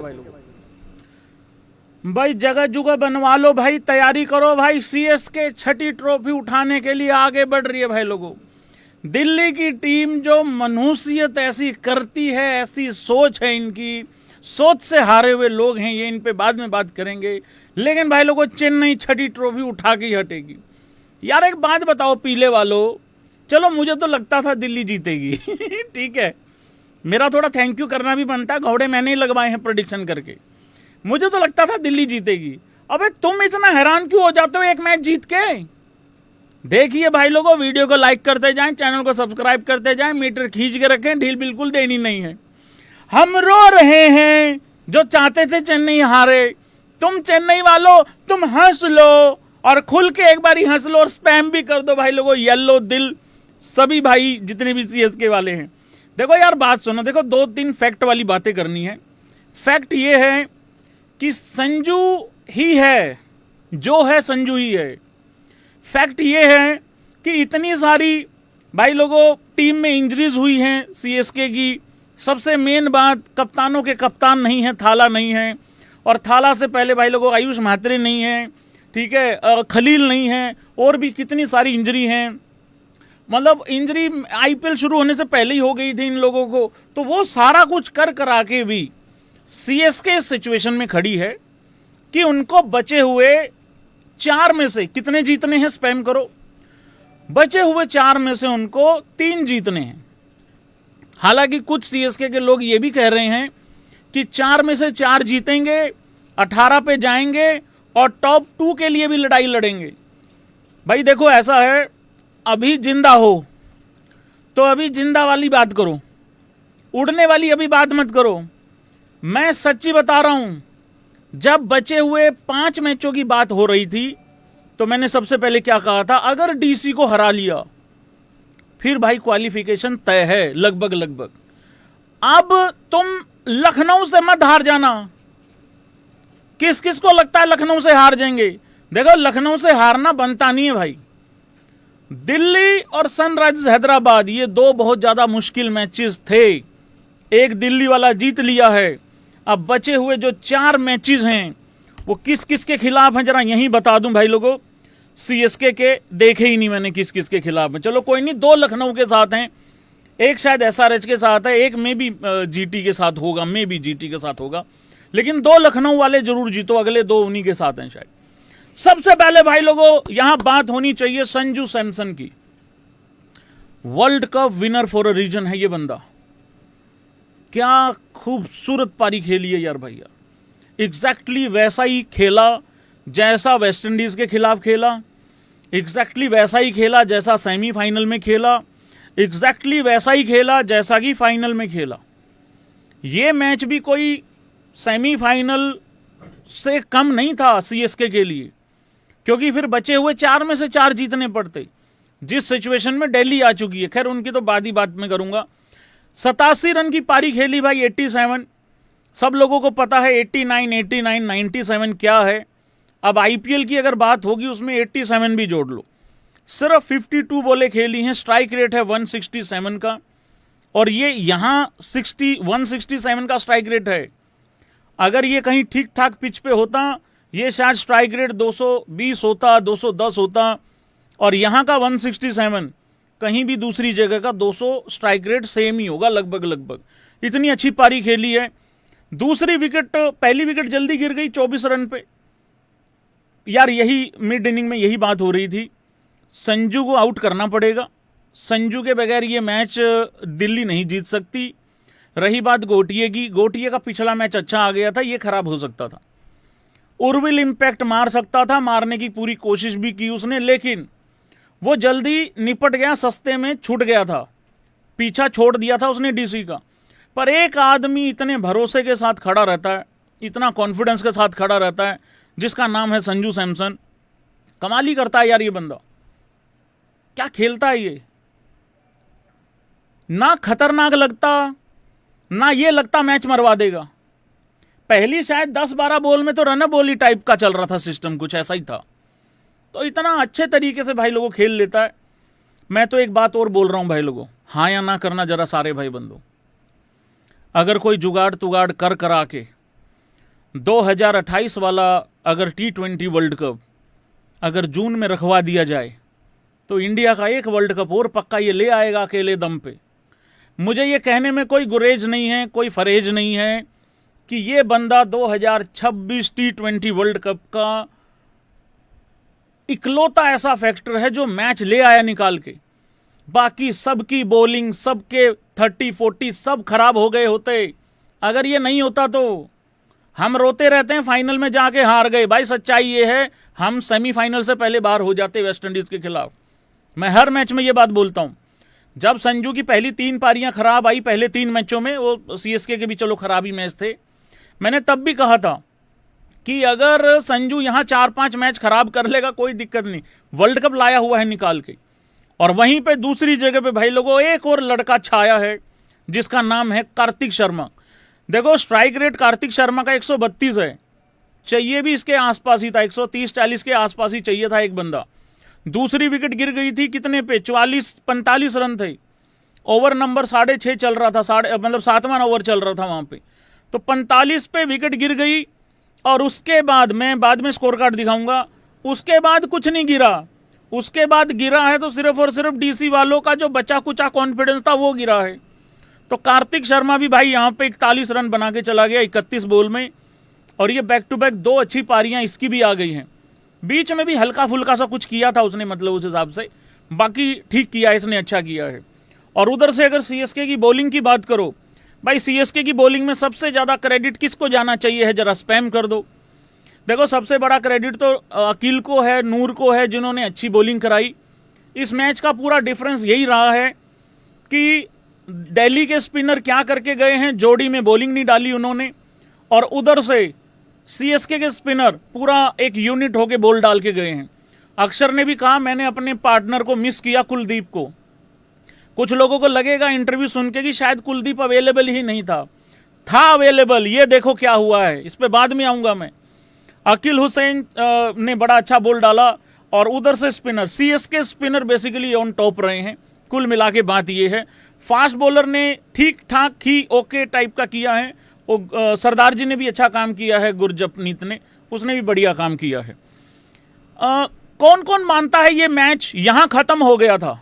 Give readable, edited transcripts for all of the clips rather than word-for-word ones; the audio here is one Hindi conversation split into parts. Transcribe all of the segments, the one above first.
भाई लोग, भाई जगह जुगह बनवा लो भाई, तैयारी करो भाई, सीएसके छठी ट्रॉफी उठाने के लिए आगे बढ़ रही है भाई लोगों। दिल्ली की टीम जो मनुष्यत ऐसी करती है, ऐसी सोच है इनकी, सोच से हारे हुए लोग हैं ये, इन पे बाद में बात करेंगे। लेकिन भाई लोगों, चेन्नई छठी ट्रॉफी उठा के ही हटेगी। यार एक बात बताओ पीले वालों, चलो मुझे तो लगता था दिल्ली जीतेगी ठीक है, मेरा थोड़ा थैंक यू करना भी बनता है, घोड़े मैंने ही लगवाए हैं प्रेडिक्शन करके। मुझे तो लगता था दिल्ली जीतेगी। अबे तुम इतना हैरान क्यों हो जाते हो एक मैच जीत के? देखिए भाई लोगों, वीडियो को लाइक करते जाएं, चैनल को सब्सक्राइब करते जाएं, मीटर खींच के रखें, ढील बिल्कुल देनी नहीं है। हम रो रहे हैं जो चाहते थे चेन्नई हारे। तुम चेन्नई वालों, तुम हंस लो और खुल के एक बार हंस लो और स्पैम भी कर दो भाई लोगों, येलो दिल सभी भाई जितने भी सीएसके वाले हैं। देखो यार बात सुनो, देखो 2-3 फैक्ट वाली बातें करनी है। फैक्ट ये है कि संजू ही है, जो है संजू ही है। फैक्ट ये है कि इतनी सारी भाई लोगों टीम में इंजरीज हुई हैं सीएसके की। सबसे मेन बात, कप्तानों के कप्तान नहीं है, थाला नहीं है, और थाला से पहले भाई लोगों आयुष म्हात्रे नहीं है, ठीक है, खलील नहीं है, और भी कितनी सारी इंजरी हैं। मतलब इंजरी आईपीएल शुरू होने से पहले ही हो गई थी इन लोगों को। तो वो सारा कुछ कर करा के भी सीएसके इस सिचुएशन में खड़ी है कि उनको बचे हुए 4 में से कितने जीतने हैं, स्पैम करो, बचे हुए 4 में से उनको 3 जीतने हैं। हालांकि कुछ सीएसके के लोग ये भी कह रहे हैं कि 4 में से 4 जीतेंगे, 18 पे जाएंगे और टॉप 2 के लिए भी लड़ाई लड़ेंगे। भाई देखो ऐसा है, अभी जिंदा हो तो अभी जिंदा वाली बात करो, उड़ने वाली अभी बात मत करो। मैं सच्ची बता रहा हूं, जब बचे हुए 5 मैचों की बात हो रही थी तो मैंने सबसे पहले क्या कहा था, अगर डीसी को हरा लिया फिर भाई क्वालिफिकेशन तय है लगभग लगभग। अब तुम लखनऊ से मत हार जाना। किस किस को लगता है लखनऊ से हार जाएंगे? देखो लखनऊ से हारना बनता नहीं है भाई। दिल्ली और सनराइजर्स हैदराबाद ये 2 बहुत ज्यादा मुश्किल मैचेस थे, एक दिल्ली वाला जीत लिया है। अब बचे हुए जो 4 मैचेस हैं वो किस किस के खिलाफ हैं जरा यहीं बता दूं भाई लोगों। सीएसके के देखे ही नहीं मैंने किस किस के खिलाफ हैं। चलो कोई नहीं, 2 लखनऊ के साथ हैं, एक शायद एसआरएच के साथ है, एक में भी जीटी के साथ होगा, में भी जीटी के साथ होगा, लेकिन 2 लखनऊ वाले जरूर जीतो, अगले 2 उन्हीं के साथ हैं शायद। सबसे पहले भाई लोगों यहां बात होनी चाहिए संजू सैमसन की। World cup winner for a reason है ये बंदा। क्या खूबसूरत पारी खेली है यार भैया। एग्जैक्टली वैसा ही खेला जैसा वेस्टइंडीज के खिलाफ खेला, एग्जैक्टली वैसा ही खेला जैसा सेमीफाइनल में खेला, एग्जैक्टली वैसा ही खेला जैसा कि फाइनल में खेला। ये मैच भी कोई सेमीफाइनल से कम नहीं था सीएसके के लिए, क्योंकि फिर बचे हुए 4 में से 4 जीतने पड़ते, जिस सिचुएशन में दिल्ली आ चुकी है। खैर उनकी तो बाद ही बात में करूंगा। 87 रन की पारी खेली भाई, 87। सब लोगों को पता है 89, 89, 97 क्या है। अब आईपीएल की अगर बात होगी उसमें 87 भी जोड़ लो। सिर्फ 52 बॉलें खेली हैं, स्ट्राइक रेट है 167 का, और ये यहां 167 का स्ट्राइक रेट है। अगर ये कहीं ठीक ठाक पिच पे होता ये शायद स्ट्राइक रेट 220 होता, 210 होता, और यहां का 167, कहीं भी दूसरी जगह का 200 स्ट्राइक रेट सेम ही होगा लगभग लगभग। इतनी अच्छी पारी खेली है। दूसरी विकेट, पहली विकेट जल्दी गिर गई 24 रन पे। यार यही मिड इनिंग में यही बात हो रही थी, संजू को आउट करना पड़ेगा, संजू के बगैर ये मैच दिल्ली नहीं जीत सकती। रही बात गोटिये की, गोटिये का पिछला मैच अच्छा आ गया था, ये खराब हो सकता था। उर्विल इंपैक्ट मार सकता था, मारने की पूरी कोशिश भी की उसने, लेकिन वो जल्दी निपट गया, सस्ते में छूट गया था, पीछा छोड़ दिया था उसने डीसी का। पर एक आदमी इतने भरोसे के साथ खड़ा रहता है, इतना कॉन्फिडेंस के साथ खड़ा रहता है, जिसका नाम है संजू सैमसन। कमाल ही करता है यार ये बंदा, क्या खेलता है ये। ना खतरनाक लगता, ना ये लगता मैच मरवा देगा। पहली शायद 10-12 बॉल में तो रन बॉल ही टाइप का चल रहा था सिस्टम, कुछ ऐसा ही था। तो इतना अच्छे तरीके से भाई लोगों खेल लेता है। मैं तो एक बात और बोल रहा हूं भाई लोगों, हाँ या ना करना जरा सारे भाई बंदो। अगर कोई जुगाड़ तुगाड़ कर करा के 2028 वाला अगर T20 वर्ल्ड कप अगर जून में रखवा दिया जाए तो इंडिया का एक वर्ल्ड कप और पक्का ये ले आएगा अकेले दम पे। मुझे ये कहने में कोई गुरेज नहीं है, कोई फरेज नहीं है कि ये बंदा 2026 T20 वर्ल्ड कप का इकलौता ऐसा फैक्टर है जो मैच ले आया निकाल के। बाकी सबकी बॉलिंग, सबके 30-40 सब खराब हो गए होते। अगर ये नहीं होता तो हम रोते रहते हैं फाइनल में जाके हार गए। भाई सच्चाई ये है, हम सेमीफाइनल से पहले बाहर हो जाते वेस्ट इंडीज के खिलाफ। मैं हर मैच में ये बात बोलता हूं। जब संजू की पहली 3 पारियां खराब आई पहले 3 मैचों में, वो सीएसके के भी चलो खराब ही मैच थे, मैंने तब भी कहा था कि अगर संजू यहां 4-5 मैच खराब कर लेगा कोई दिक्कत नहीं, वर्ल्ड कप लाया हुआ है निकाल के। और वहीं पे दूसरी जगह पे भाई लोगों एक और लड़का छाया है जिसका नाम है कार्तिक शर्मा। देखो स्ट्राइक रेट कार्तिक शर्मा का 132 है, चाहिए भी इसके आसपास ही था, 130-40 के आसपास ही चाहिए था एक बंदा। दूसरी विकेट गिर गई थी कितने पे, 44-45 रन थे। ओवर नंबर 6.5 चल रहा था, मतलब 7वां ओवर चल रहा था वहां पे, तो 45 पे विकेट गिर गई। और उसके बाद मैं बाद में स्कोर कार्ड दिखाऊंगा, उसके बाद कुछ नहीं गिरा। उसके बाद गिरा है तो सिर्फ और सिर्फ डीसी वालों का जो बचा कुचा कॉन्फिडेंस था वो गिरा है। तो कार्तिक शर्मा भी भाई यहां पे 41 रन बना के चला गया 31 बॉल में। और ये बैक टू बैक 2 अच्छी पारियां इसकी भी आ गई हैं। बीच में भी हल्का फुल्का सा कुछ किया था उसने, मतलब उस हिसाब से बाकी ठीक किया, इसने अच्छा किया है। और उधर से अगर सीएसके की बॉलिंग की बात करो, भाई सीएसके की बॉलिंग में सबसे ज्यादा क्रेडिट किसको जाना चाहिए है, जरा स्पैम कर दो। देखो सबसे बड़ा क्रेडिट तो अकील को है, नूर को है, जिन्होंने अच्छी बॉलिंग कराई। इस मैच का पूरा डिफरेंस यही रहा है कि दिल्ली के स्पिनर क्या करके गए हैं, जोड़ी में बॉलिंग नहीं डाली उन्होंने, और उधर से सीएसके के स्पिनर पूरा एक यूनिट होके बॉल डाल के गए हैं। अक्षर ने भी कहा मैंने अपने पार्टनर को मिस किया, कुलदीप को। कुछ लोगों को लगेगा इंटरव्यू सुन के कि शायद कुलदीप अवेलेबल ही नहीं था अवेलेबल। ये देखो क्या हुआ है, इस पे बाद में आऊंगा मैं। अकील हुसैन ने बड़ा अच्छा बॉल डाला, और उधर से spinner, CSK spinner basically on top रहे हैं। कुल मिला के बात ये है, फास्ट बॉलर ने ठीक ठाक ही ओके टाइप का किया है। वो सरदार जी ने भी अच्छा काम किया है, गुरजपनीत ने, उसने भी बढ़िया काम किया है। कौन कौन मानता है ये मैच यहां खत्म हो गया था?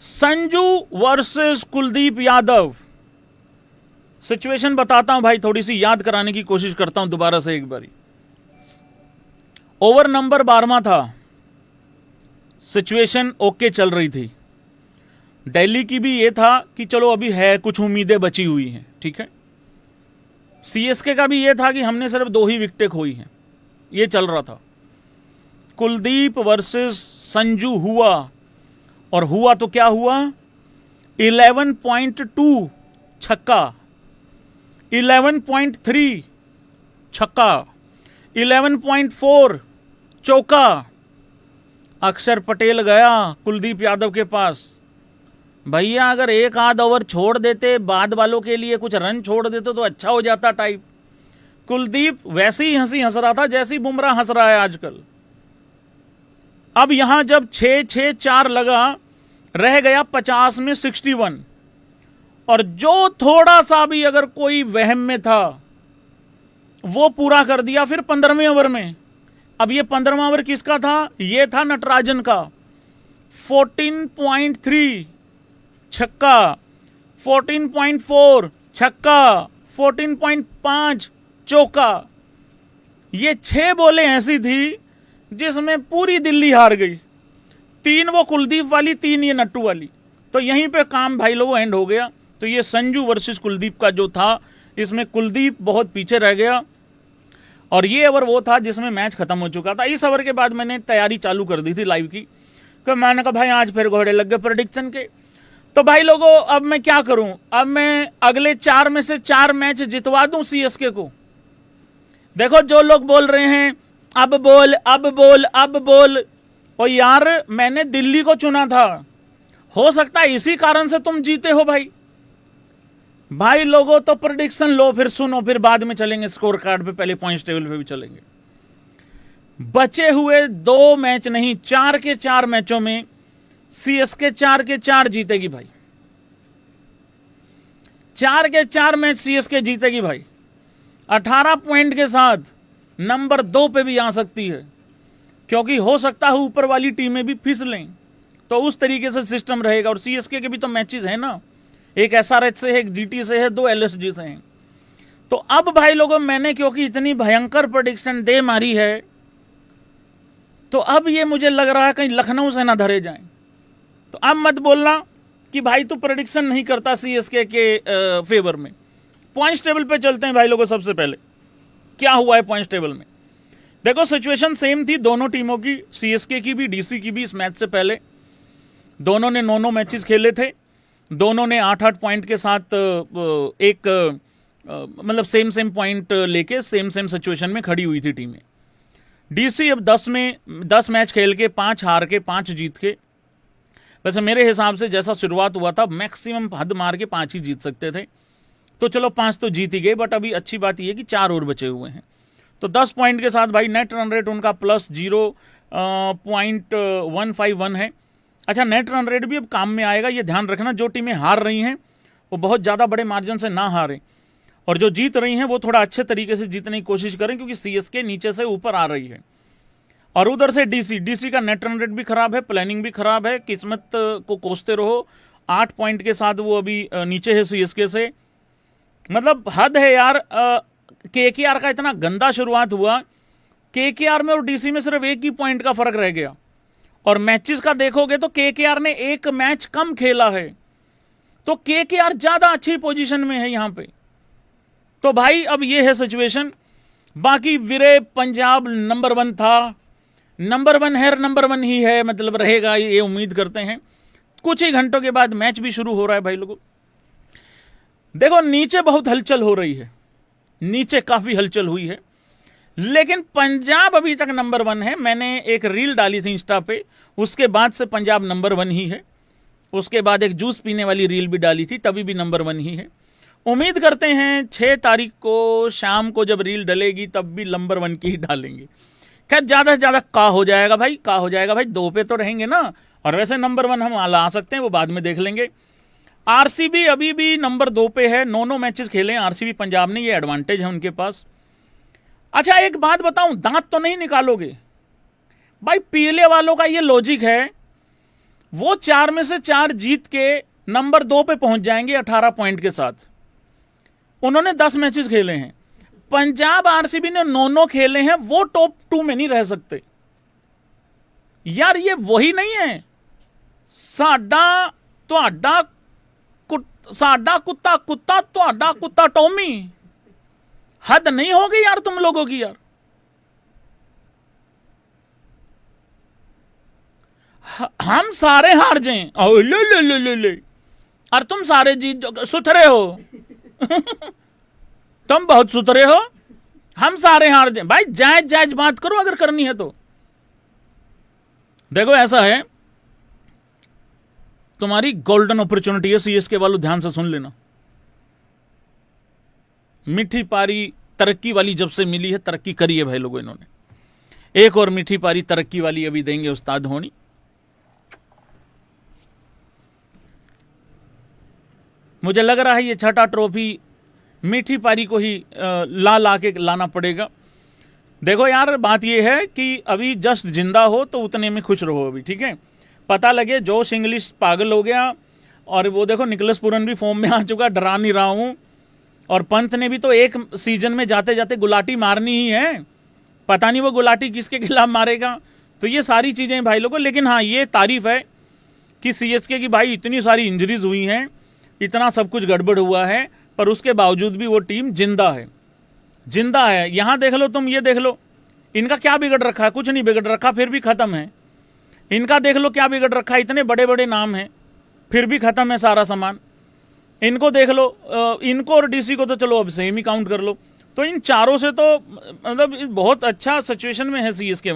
संजू वर्सेस कुलदीप यादव। सिचुएशन बताता हूं भाई, थोड़ी सी याद कराने की कोशिश करता हूं दोबारा से एक बारी। ओवर नंबर 12वां था, सिचुएशन ओके चल रही थी। दिल्ली की भी ये था कि चलो अभी है, कुछ उम्मीदें बची हुई हैं, ठीक है। सीएसके का भी ये था कि हमने सिर्फ 2 ही विकेटें खोई हैं, ये चल रहा था। कुलदीप वर्सेस संजू हुआ, और हुआ तो क्या हुआ, 11.2 छक्का, 11.3 छक्का, 11.4 चौका। अक्षर पटेल गया कुलदीप यादव के पास, भैया अगर एक आध ओवर छोड़ देते, बाद वालों के लिए कुछ रन छोड़ देते तो अच्छा हो जाता टाइप। कुलदीप वैसे ही हंस रहा था जैसे बुमराह हंस रहा है आजकल। अब यहां जब 6-6-4 लगा, रह गया 50 में 61, और जो थोड़ा सा भी अगर कोई वहम में था वो पूरा कर दिया फिर 15वें ओवर में। अब ये 15वां ओवर किसका था? ये था नटराजन का। 14.3 छक्का, 14.4 छक्का, 14.5 चौका। ये 6 बॉलें ऐसी थी जिसमें पूरी दिल्ली हार गई। 3 वो कुलदीप वाली, 3 ये नट्टू वाली। तो यहीं पे काम भाई लोगों एंड हो गया। तो ये संजू वर्सेस कुलदीप का जो था, इसमें कुलदीप बहुत पीछे रह गया, और ये ओवर वो था जिसमें मैच खत्म हो चुका था। इस ओवर के बाद मैंने तैयारी चालू कर दी थी लाइव की, कि मैंने कहा भाई आज फिर घोड़े लग गए प्रेडिक्शन के। तो भाई लोगों अब मैं क्या करूं, अब मैं अगले 4 में से 4 मैच जितवा दूं सीएसके को। देखो जो लोग बोल रहे हैं अब बोल अब बोल अब बोल, और यार मैंने दिल्ली को चुना था, हो सकता है इसी कारण से तुम जीते हो भाई लोगों। तो प्रेडिक्शन लो, फिर सुनो, फिर बाद में चलेंगे स्कोर कार्ड पे, पहले पॉइंट्स टेबल पे भी चलेंगे। बचे हुए 2 मैच नहीं, 4 के 4 मैचों में सीएसके 4 के 4 जीतेगी भाई। 4 के 4 मैच सीएसके जीतेगी भाई। 18 पॉइंट के साथ नंबर 2 पे भी आ सकती है, क्योंकि हो सकता है ऊपर वाली टीमें भी फिसलें। तो उस तरीके से सिस्टम रहेगा। और सीएसके के भी तो मैचेस है ना, एक एसआरएच से है, एक जीटी से है, 2 एलएसजी से हैं। तो अब भाई लोगों, मैंने क्योंकि इतनी भयंकर प्रेडिक्शन दे मारी है, तो अब ये मुझे लग रहा है कहीं लखनऊ से ना धरे जाएं। तो अब मत बोलना कि भाई तू प्रेडिक्शन नहीं करता सीएसके के फेवर में। पॉइंट्स टेबल पे चलते हैं भाई लोगों। सबसे पहले क्या हुआ है पॉइंट्स टेबल में, देखो सिचुएशन सेम थी दोनों टीमों की, सीएसके की भी, डीसी की भी। इस मैच से पहले दोनों ने 9 मैचेस खेले थे, दोनों ने 8-8 पॉइंट के साथ एक मतलब सेम पॉइंट लेके सेम सिचुएशन में खड़ी हुई थी टीमें। डीसी अब 10 मैच खेल के 5 हार के 5 जीत के, वैसे मेरे हिसाब से जैसा शुरुआत हुआ था मैक्सिमम हद मार के 5 ही जीत सकते थे, तो चलो 5 तो जीत ही गए। बट अभी अच्छी बात यह कि 4 और बचे हुए हैं। तो 10 पॉइंट के साथ भाई नेट रन रेट उनका +0.151 है। अच्छा, नेट रन रेट भी अब काम में आएगा, ये ध्यान रखना। जो टीमें हार रही हैं वो बहुत ज़्यादा बड़े मार्जिन से ना हारें, और जो जीत रही हैं वो थोड़ा अच्छे तरीके से जीतने की कोशिश करें, क्योंकि सीएसके नीचे से ऊपर आ रही है। और उधर से डीसी का नेट रन रेट भी खराब है, प्लानिंग भी खराब है, किस्मत को कोसते रहो। 8 पॉइंट के साथ वो अभी नीचे है सीएसके से। मतलब हद है यार। केकेआर का इतना गंदा शुरुआत हुआ, केकेआर में और डीसी में सिर्फ 1 ही पॉइंट का फर्क रह गया। और मैचेस का देखोगे तो केकेआर ने 1 मैच कम खेला है, तो केकेआर ज्यादा अच्छी पोजीशन में है यहां पे। तो भाई अब ये है सिचुएशन। बाकी विरे पंजाब नंबर 1 था, नंबर 1 है, नंबर 1 ही है, मतलब रहेगा, ये उम्मीद करते हैं। कुछ ही घंटों के बाद मैच भी शुरू हो रहा है भाई लोगों। देखो नीचे बहुत हलचल हो रही है, नीचे काफी हलचल हुई है, लेकिन पंजाब अभी तक नंबर 1 है। मैंने एक रील डाली थी इंस्टा पे, उसके बाद से पंजाब नंबर 1 ही है। उसके बाद एक जूस पीने वाली रील भी डाली थी, तभी भी नंबर 1 ही है। उम्मीद करते हैं 6 तारीख को शाम को जब रील डलेगी तब भी नंबर 1 की ही डालेंगे। खैर ज्यादा से ज्यादा का हो जाएगा भाई, 2 पे तो रहेंगे ना। और वैसे नंबर 1 हम ला सकते हैं, वो बाद में देख लेंगे। आरसीबी अभी भी नंबर 2 पे है, 9 मैचेस खेले हैं आरसीबी पंजाब ने, ये एडवांटेज है उनके पास। अच्छा एक बात बताऊं, दांत तो नहीं निकालोगे भाई, पीले वालों का ये लॉजिक है, वो 4 में से 4 जीत के नंबर 2 पे पहुंच जाएंगे 18 पॉइंट के साथ। उन्होंने 10 मैचेस खेले हैं। पंजाब आरसीबी ने 9 खेले हैं, वो टॉप 2 में नहीं रह सकते यार। ये वही नहीं है साडा कुत्ता तुहाडा कुत्ता टॉमी। हद नहीं होगी यार तुम लोगों की यार। हम सारे हार जाएं, ले और तुम सारे जीत, सुथरे हो तुम बहुत सुथरे हो, हम सारे हार जाएं। भाई जायज बात करो अगर करनी है तो। देखो ऐसा है, तुम्हारी गोल्डन अपॉर्चुनिटी है सीएसके वालों, ध्यान से सुन लेना। मीठी पारी तरक्की वाली जब से मिली है, तरक्की करी है भाई लोगों इन्होंने। एक और मीठी पारी तरक्की वाली अभी देंगे उस्ताद होनी। मुझे लग रहा है ये 6ठा ट्रॉफी मीठी पारी को ही ला के लाना पड़ेगा। देखो यार बात ये है कि अभी जस्ट जिंदा हो तो उतने में खुश रहो अभी, ठीक है। पता लगे जोश इंग्लिश पागल हो गया, और वो देखो निकलस पूरन भी फॉर्म में आ चुका, डरा नहीं रहा हूं। और पंत ने भी तो एक सीजन में जाते जाते गुलाटी मारनी ही है, पता नहीं वो गुलाटी किसके खिलाफ मारेगा। तो ये सारी चीजें भाई लोगों। लेकिन हाँ ये तारीफ है कि सीएसके की भाई इतनी सारी इंजरीज हुई हैं, इतना सब कुछ गड़बड़ हुआ है, पर उसके बावजूद भी वो टीम जिंदा है। यहां देख लो तुम, ये देख लो इनका क्या बिगड़ रखा है, कुछ नहीं बिगड़ रखा, फिर भी खत्म है। इनका देख लो क्या बिगड़ रखा है, इतने बड़े बड़े नाम हैं, फिर भी खत्म है सारा सामान। इनको देख लो, इनको और डीसी को तो चलो अब सेम ही काउंट कर लो। तो इन चारों से तो मतलब बहुत अच्छा सिचुएशन में है सीएसके।